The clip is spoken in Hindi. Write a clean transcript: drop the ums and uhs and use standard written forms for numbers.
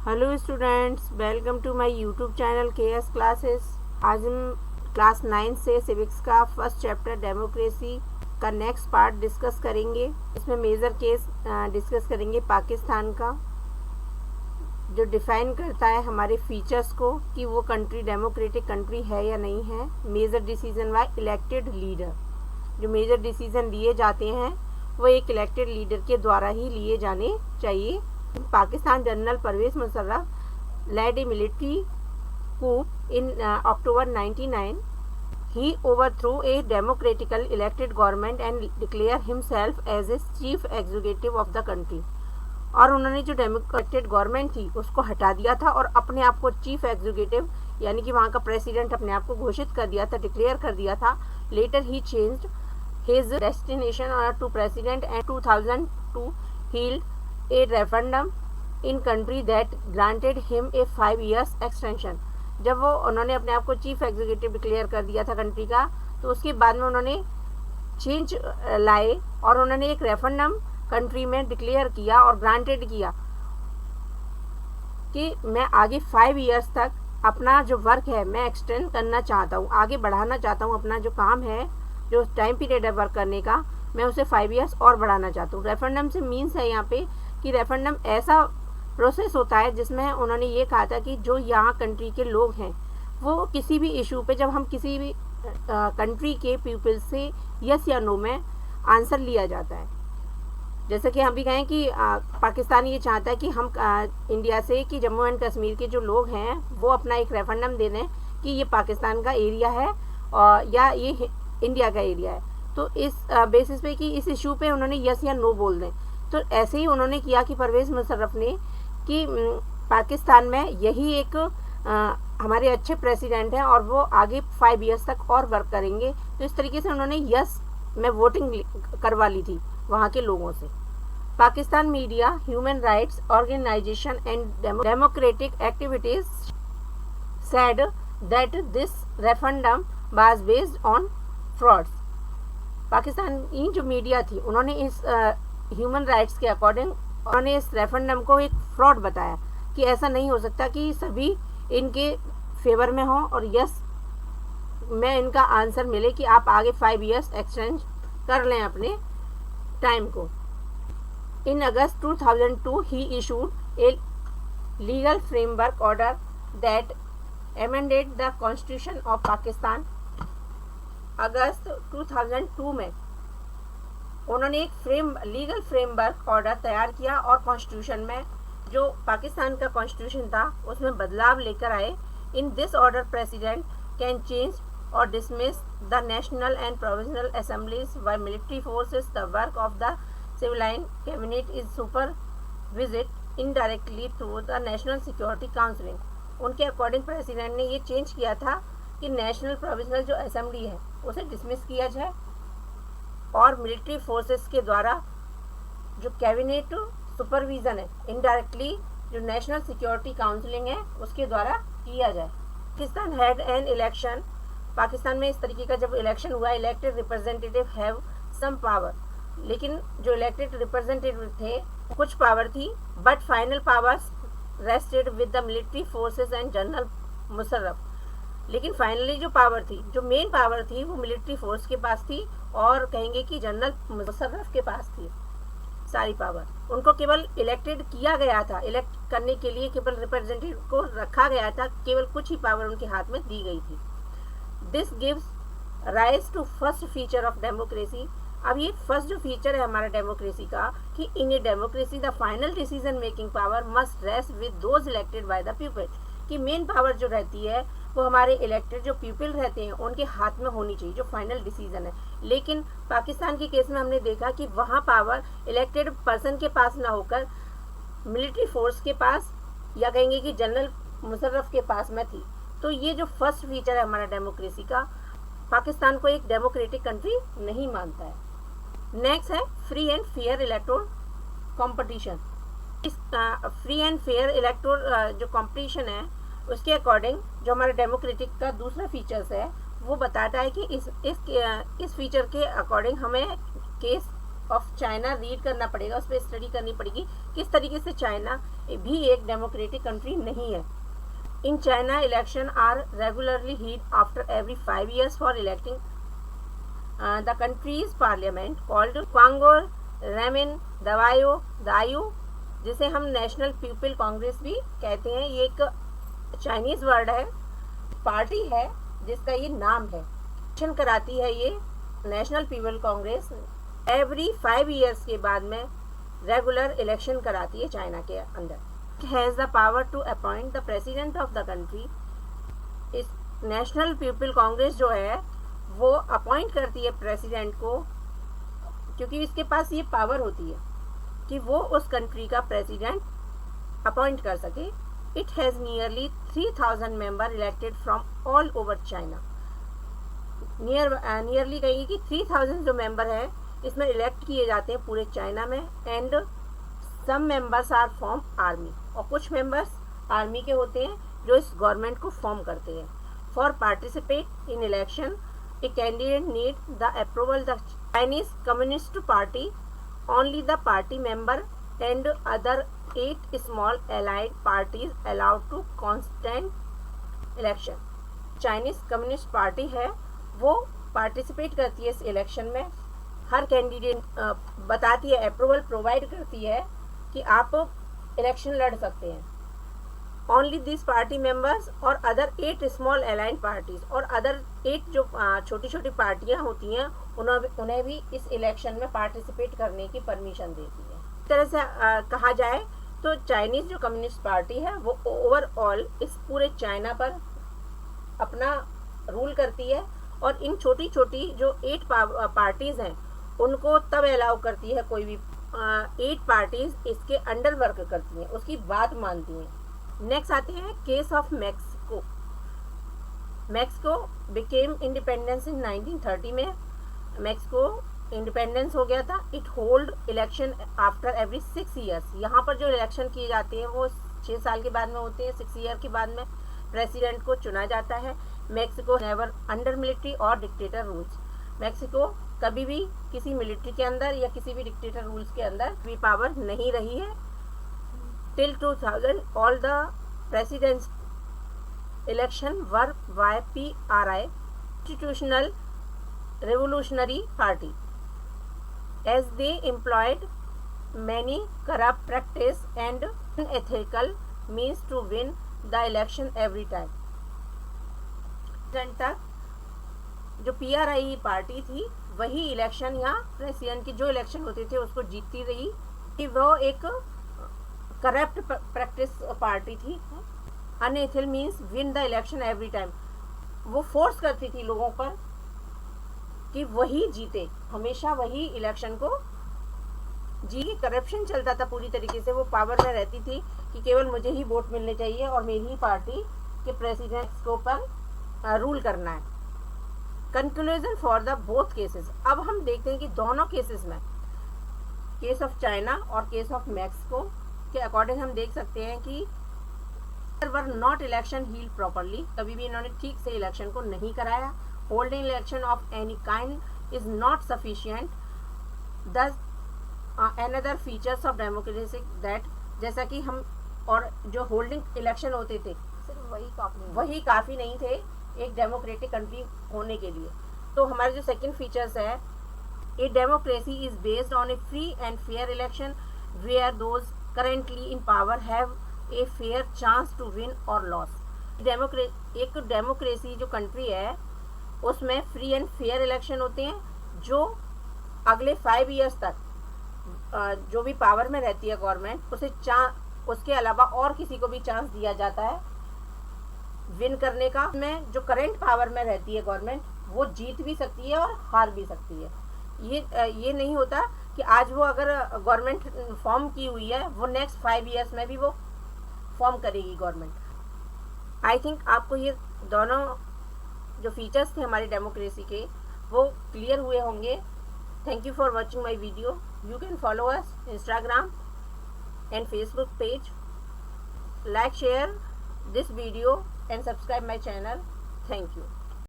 Hello students, welcome to my YouTube channel KS classes. आज हम क्लास 9 से सिविक्स का फर्स्ट चैप्टर डेमोक्रेसी का नेक्स्ट पार्ट डिस्कस करेंगे। इसमें मेजर केस डिस्कस करेंगे पाकिस्तान का, जो डिफाइन करता है हमारे फीचर्स को कि वो कंट्री डेमोक्रेटिक कंट्री है या नहीं है। Major decision by elected leader, जो मेजर डिसीजन लिए जाते हैं वो एक इलेक्टेड लीडर के द्वारा ही लिए जाने चाहिए। Pakistan General Pervez Musharraf led a military coup in October 1999. He overthrew a democratically elected government and declared himself as a chief executive of the country. और उन्होंने जो डेमोक्रेटेड गवर्नमेंट थी उसको हटा दिया था और अपने आप को चीफ एग्जीक्यूटिव यानी कि वहाँ का प्रेसिडेंट अपने आप को घोषित कर दिया था, डिक्लेयर कर दिया था। लेटर ही changed his destination to president and 2002 held a referendum in country that granted him a 5 years extension। जब वो उन्होंने अपने आप को चीफ एग्जीक्यूटिव डिक्लेयर कर दिया था कंट्री का, तो उसके बाद में उन्होंने चेंज लाए और उन्होंने एक रेफरेंडम कंट्री में डिक्लेयर किया और ग्रांटेड किया कि मैं आगे 5 इयर्स तक अपना जो वर्क है मैं एक्सटेंड करना चाहता हूँ, आगे बढ़ाना चाहता हूँ। अपना जो काम है, जो टाइम पीरियड है वर्क करने का, मैं उसे 5 इयर्स और बढ़ाना चाहता हूँ। रेफरेंडम से मीन्स है यहाँ पे कि रेफरेंडम ऐसा प्रोसेस होता है जिसमें उन्होंने ये कहा था कि जो यहाँ कंट्री के लोग हैं वो किसी भी इशू पे, जब हम किसी भी कंट्री के पीपल से यस या नो में आंसर लिया जाता है, जैसे कि हम भी कहें कि पाकिस्तान ये चाहता है कि हम इंडिया से कि जम्मू एंड कश्मीर के जो लोग हैं वो अपना एक रेफरेंडम दे दें कि ये पाकिस्तान का एरिया है और या ये इंडिया का एरिया है, तो इस बेसिस पे कि इस इशू पे उन्होंने यस या नो बोल दें। तो ऐसे ही उन्होंने किया कि परवेज़ मुशर्रफ ने कि पाकिस्तान में यही एक हमारे अच्छे प्रेसिडेंट हैं और वो आगे 5 इयर्स तक और वर्क करेंगे। तो इस तरीके से उन्होंने यस में वोटिंग करवा ली थी वहाँ के लोगों से। Pakistan media, human rights organization and democratic activities said that this referendum was based on frauds. Pakistani जो मीडिया थी उन्होंने इस ह्यूमन राइट्स के अकॉर्डिंग उन्होंने इस रेफरेंडम को एक फ्रॉड बताया कि ऐसा नहीं हो सकता कि सभी इनके फेवर में हों और यस में इनका आंसर मिले कि आप आगे 5 इयर्स एक्सटेंड कर लें अपने टाइम को। In August 2002 he issued a legal framework order that amended the constitution of Pakistan. अगस्त 2002 में उन्होंने एक लीगल फ्रेमवर्क ऑर्डर तैयार किया और कॉन्स्टिट्यूशन में जो पाकिस्तान का कॉन्स्टिट्यूशन था उसमें बदलाव लेकर आए। In this order president can change और dismiss the national and provincial assemblies by military forces. The work of the civilian cabinet is supervised indirectly through the national security counselling. उनके अकॉर्डिंग प्रेसिडेंट ने ये चेंज किया था कि नेशनल प्रोविजनल जो असेंबली है उसे डिसमिस किया जाए और मिलिट्री फोर्सेस के द्वारा जो कैबिनेट सुपरविज़न है इनडायरेक्टली जो नेशनल सिक्योरिटी काउंसिलिंग है उसके द्वारा किया जाए। Pakistan had an election. Pakistan में इस तरीके का जब इलेक्शन हुआ, elected representative have some power, लेकिन जो इलेक्टेड रिप्रेजेंटेटिव थे कुछ पावर थी, but final powers rested with the military forces and general Musharraf. लेकिन फाइनली जो पावर थी, जो मेन पावर थी, वो मिलिट्री फोर्स के पास थी और कहेंगे कि जनरल मुशर्रफ के पास थी सारी पावर। उनको केवल इलेक्टेड किया गया था, इलेक्ट करने के लिए केवल रिप्रेजेंटेटिव को रखा गया था, केवल कुछ ही पावर उनके हाथ में दी गई थी। This gives rise to first feature of democracy. अब ये फर्स्ट जो फीचर है हमारा डेमोक्रेसी का कि in a democracy the final decision making power must rest with those elected by the people. कि मेन पावर जो रहती है वो हमारे इलेक्टेड जो पीपल रहते हैं उनके हाथ में होनी चाहिए, जो फाइनल डिसीजन है। लेकिन पाकिस्तान के केस में हमने देखा कि वहाँ पावर इलेक्टेड पर्सन के पास ना होकर मिलिट्री फोर्स के पास या कहेंगे कि जनरल मुशर्रफ के पास में थी। तो ये जो फर्स्ट फीचर है हमारा डेमोक्रेसी का, पाकिस्तान को एक डेमोक्रेटिक कंट्री नहीं मानता है। नेक्स्ट है free and fair electoral competition. इस फ्री एंड फेयर इलेक्टोरल जो कॉम्पिटिशन है उसके अकॉर्डिंग जो हमारा डेमोक्रेटिक का दूसरा फीचर्स है वो बताता है कि इस फीचर के अकॉर्डिंग हमें केस ऑफ चाइना रीड करना पड़ेगा, उस पर स्टडी करनी पड़ेगी किस तरीके से चाइना भी एक डेमोक्रेटिक कंट्री नहीं है। In China election are regularly held after every 5 years for electing the country's parliament called Quanguo Renmin दायू, जिसे हम नेशनल पीपल कांग्रेस भी कहते हैं। ये एक चाइनीज वर्ड है, पार्टी है जिसका ये नाम है। इलेक्शन कराती है ये national people Congress, every 5 years के बाद में रेगुलर इलेक्शन कराती है चाइना के अंदर। It has the power to appoint the president of the country. इस नेशनल पीपल कांग्रेस जो है वो अपॉइंट करती है प्रेसिडेंट को, क्योंकि इसके पास ये पावर होती है कि वो उस कंट्री का प्रेसिडेंट अपॉइंट कर सके। It has nearly 3000 member elected from all over China. Nearly कहेंगे कि 3000 जो मेंबर है इसमें इलेक्ट किए जाते हैं पूरे चाइना में। And some members are from army, और कुछ मेंबर्स आर्मी के होते हैं जो इस गवर्नमेंट को फॉर्म करते हैं। For participate in election a candidate need the approval the Chinese communist party, only the party member and other 8 small allied parties allowed to constant election. Chinese communist party है वो पार्टिसिपेट करती है इस इलेक्शन में। हर कैंडिडेट बताती है, अप्रूवल प्रोवाइड करती है कि आप इलेक्शन लड़ सकते हैं। ओनली दिस पार्टी मेंबर्स और अदर 8 स्मॉल अलाइंड पार्टीज, और अदर 8 जो छोटी छोटी पार्टियां होती हैं उन्हें भी इस इलेक्शन में पार्टिसिपेट करने की परमिशन देती है। इस तरह से कहा जाए तो चाइनीज जो कम्युनिस्ट पार्टी है वो ओवरऑल इस पूरे चाइना पर अपना रूल करती है, और इन छोटी छोटी जो 8 पार्टीज हैं उनको तब अलाउ करती है, कोई भी 8 पार्टीज इसके अंडर वर्क करती हैं, उसकी बात मानती हैं। नेक्स्ट आते हैं case of Mexico. Mexico became independence in 1930 में मैक्सिको इंडिपेंडेंस हो गया था। It hold election after every 6 years। यहाँ पर जो इलेक्शन किए जाते हैं वो 6 साल के बाद में होते हैं। 6 year के बाद में प्रेसिडेंट को चुना जाता है। मैक्सिको नेवर अंडर मिलिट्री और डिक्टेटर रूल्स। मैक्सिको कभी भी किसी मिलिट्री के अंदर या किसी भी डिक्टेटर रूल्स के अंदर भी पावर नहीं रही है। Till 2000 all the presidents election were by PRI, institutional revolutionary party, as they employed many corrupt practice and unethical means to win the election every time. तक जो PRI पार्टी थी वही इलेक्शन यहाँ प्रेसिडेंट की जो इलेक्शन होते थे उसको जीतती रही, कि वो एक करप्ट प्रैक्टिस पार्टी थी। Unethical means win the election every time, वो फोर्स करती थी लोगों पर कि वही जीते, हमेशा वही इलेक्शन को जी। करप्शन चलता था पूरी तरीके से, वो पावर में रहती थी कि केवल मुझे ही वोट मिलने चाहिए और मेरी ही पार्टी के प्रेसिडेंट के ऊपर रूल करना है। Conclusion for the both cases. अब हम देखते हैं कि दोनों केसेस में, केस ऑफ चाइना और केस ऑफ मैक्सिको के अकॉर्डिंग हम देख सकते हैं कि were not election held properly, कभी भी इन्होंने ठीक से इलेक्शन को नहीं कराया। Holding election of any kind is not sufficient. Thus another features of democracy that, जैसा कि हम, और जो होल्डिंग इलेक्शन होते थे सिर्फ वही काफ़ी नहीं थे एक डेमोक्रेटिक कंट्री होने के लिए। तो हमारे जो सेकंड फीचर्स है, a democracy is based on a free and fair election where those currently in power have a fair chance to win और लॉस। एक डेमोक्रेसी जो कंट्री है उसमें फ्री एंड फेयर इलेक्शन होते हैं, जो अगले 5 years तक जो भी पावर में रहती है गवर्नमेंट उसे उसके अलावा और किसी को भी चांस दिया जाता है विन करने का। में जो करंट पावर में रहती है गवर्नमेंट वो जीत भी सकती है और हार भी सकती है। ये नहीं होता कि आज वो अगर गवर्नमेंट फॉर्म की हुई है वो नेक्स्ट 5 years में भी वो फॉर्म करेगी गवर्नमेंट। आई थिंक आपको ये दोनों जो फीचर्स थे हमारी डेमोक्रेसी के वो क्लियर हुए होंगे। Thank you for watching my video. You can follow us Instagram and Facebook page. Like, share this video and subscribe my channel. Thank you.